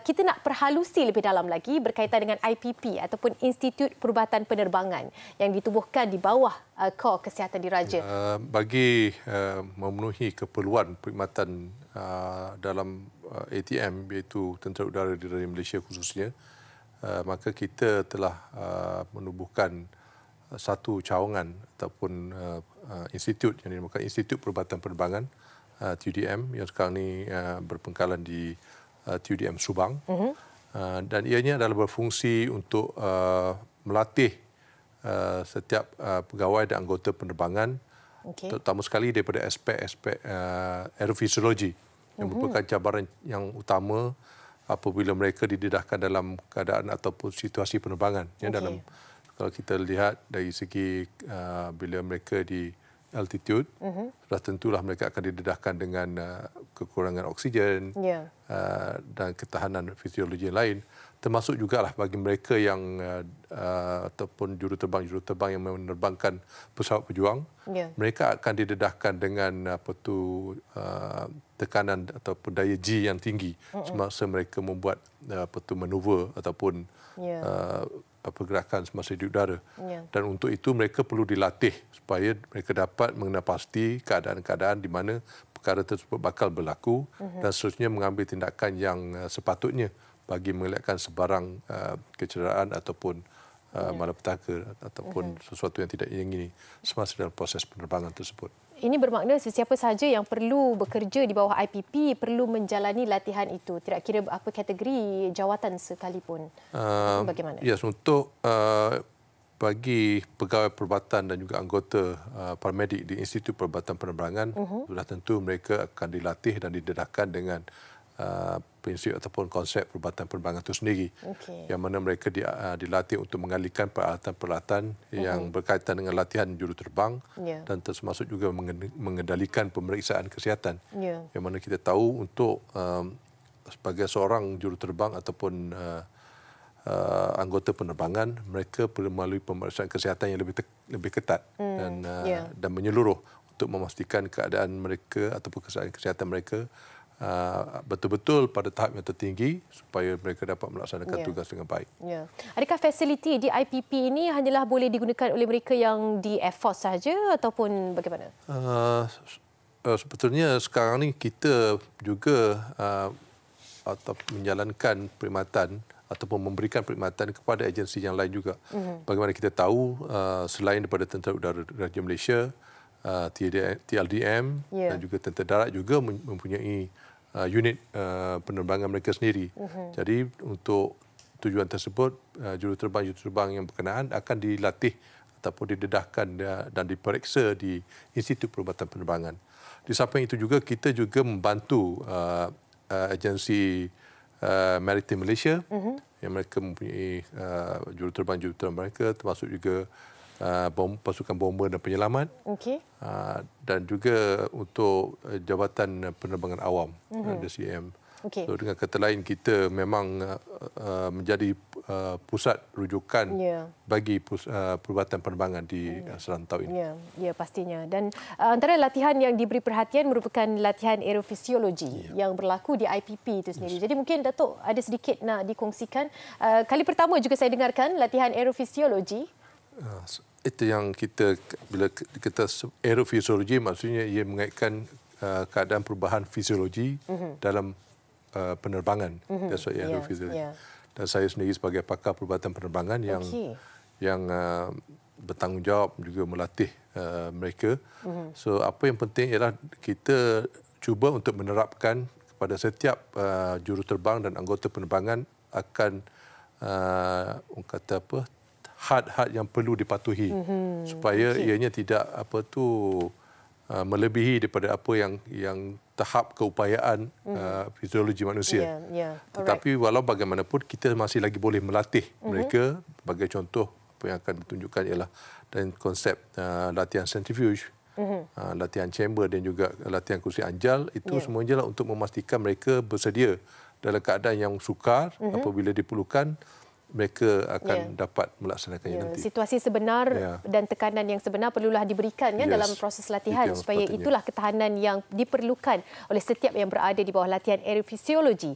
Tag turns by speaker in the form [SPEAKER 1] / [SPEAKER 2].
[SPEAKER 1] kita nak perhalusi lebih dalam lagi berkaitan dengan IPP ataupun Institut Perubatan Penerbangan yang ditubuhkan di bawah Kor Kesihatan Diraja.
[SPEAKER 2] Bagi memenuhi keperluan perkhidmatan dalam ATM, iaitu Tentera Udara Diraja Malaysia khususnya, maka kita telah menubuhkan satu cawangan ataupun institut yang dinamakan Institut Perubatan Penerbangan, TUDM, yang sekarang ini berpangkalan di TUDM Subang. Dan ianya adalah berfungsi untuk melatih setiap pegawai dan anggota penerbangan, terutama sekali daripada aspek-aspek aerofisiologi yang merupakan cabaran yang utama apabila mereka didedahkan dalam keadaan ataupun situasi penerbangan. Dalam, kalau kita lihat dari segi bila mereka di altitude, sudah tentulah mereka akan didedahkan dengan kekurangan oksigen dan ketahanan fisiologi yang lain. Termasuk jugalah bagi mereka yang ataupun juruterbang yang menerbangkan pesawat pejuang, mereka akan didedahkan dengan tekanan ataupun daya G yang tinggi semasa mereka membuat manuver ataupun pergerakan semasa di udara. Dan untuk itu mereka perlu dilatih supaya mereka dapat mengenal pasti keadaan-keadaan di mana perkara tersebut bakal berlaku dan seterusnya mengambil tindakan yang sepatutnya bagi mengelakkan sebarang kecederaan ataupun malapetaka ataupun sesuatu yang tidak diingini semasa dalam proses penerbangan tersebut.
[SPEAKER 1] Ini bermakna sesiapa sahaja yang perlu bekerja di bawah IPP perlu menjalani latihan itu, tidak kira apa kategori jawatan sekalipun. Bagaimana?
[SPEAKER 2] Ya, untuk bagi pegawai perubatan dan juga anggota paramedik di Institut Perubatan Penerbangan, sudah tentu mereka akan dilatih dan didedahkan dengan prinsip ataupun konsep perubatan penerbangan itu sendiri, yang mana mereka dilatih untuk mengalihkan peralatan-peralatan yang berkaitan dengan latihan juruterbang dan termasuk juga mengendalikan pemeriksaan kesihatan, yang mana kita tahu untuk sebagai seorang juruterbang ataupun anggota penerbangan, mereka perlu melalui pemeriksaan kesihatan yang lebih ketat dan menyeluruh untuk memastikan keadaan mereka ataupun kesihatan mereka betul-betul pada tahap yang tertinggi supaya mereka dapat melaksanakan tugas dengan baik.
[SPEAKER 1] Adakah fasiliti di IPP ini hanyalah boleh digunakan oleh mereka yang di Air Force sahaja ataupun bagaimana?
[SPEAKER 2] Sebetulnya sekarang ni kita juga atau menjalankan perkhidmatan ataupun memberikan perkhidmatan kepada agensi yang lain juga. Bagaimana kita tahu, selain daripada Tentera Udara Diraja Malaysia, TLDM dan juga Tentera Darat juga mempunyai unit penerbangan mereka sendiri. Jadi untuk tujuan tersebut, juruterbang yang berkenaan akan dilatih ataupun didedahkan dan diperiksa di Institut Perubatan Penerbangan. Di samping itu juga kita juga membantu agensi Maritim Malaysia yang mereka mempunyai juruterbang mereka, termasuk juga pasukan bomber dan penyelamat, dan juga untuk Jabatan Penerbangan Awam, DCM. So, dengan kata lain, kita memang menjadi pusat rujukan bagi perubatan penerbangan di serantau ini.
[SPEAKER 1] Ya, pastinya. Dan antara latihan yang diberi perhatian merupakan latihan aerofisiologi yang berlaku di IPP itu sendiri. Jadi mungkin Datuk ada sedikit nak dikongsikan. Kali pertama juga saya dengarkan latihan aerofisiologi.
[SPEAKER 2] Itu yang kita, bila kita aerofisiologi, maksudnya ia mengaitkan keadaan perubahan fisiologi dalam penerbangan. That's what aerofisiologi. Dan saya sendiri sebagai pakar perubatan penerbangan yang bertanggungjawab juga melatih mereka. So apa yang penting ialah kita cuba untuk menerapkan kepada setiap juruterbang dan anggota penerbangan akan had-had yang perlu dipatuhi supaya ianya tidak melebihi daripada apa yang tahap keupayaan fisiologi manusia. Tetapi walau bagaimanapun kita masih lagi boleh melatih mereka. Sebagai contoh, apa yang akan ditunjukkan ialah dan konsep latihan centrifuge, latihan chamber dan juga latihan kursi anjal. Itu semuanya untuk memastikan mereka bersedia dalam keadaan yang sukar apabila diperlukan. Mereka akan dapat melaksanakannya nanti.
[SPEAKER 1] Situasi sebenar dan tekanan yang sebenar perlulah diberikan dalam proses latihan supaya itulah ketahanan yang diperlukan oleh setiap yang berada di bawah latihan aerofisiologi.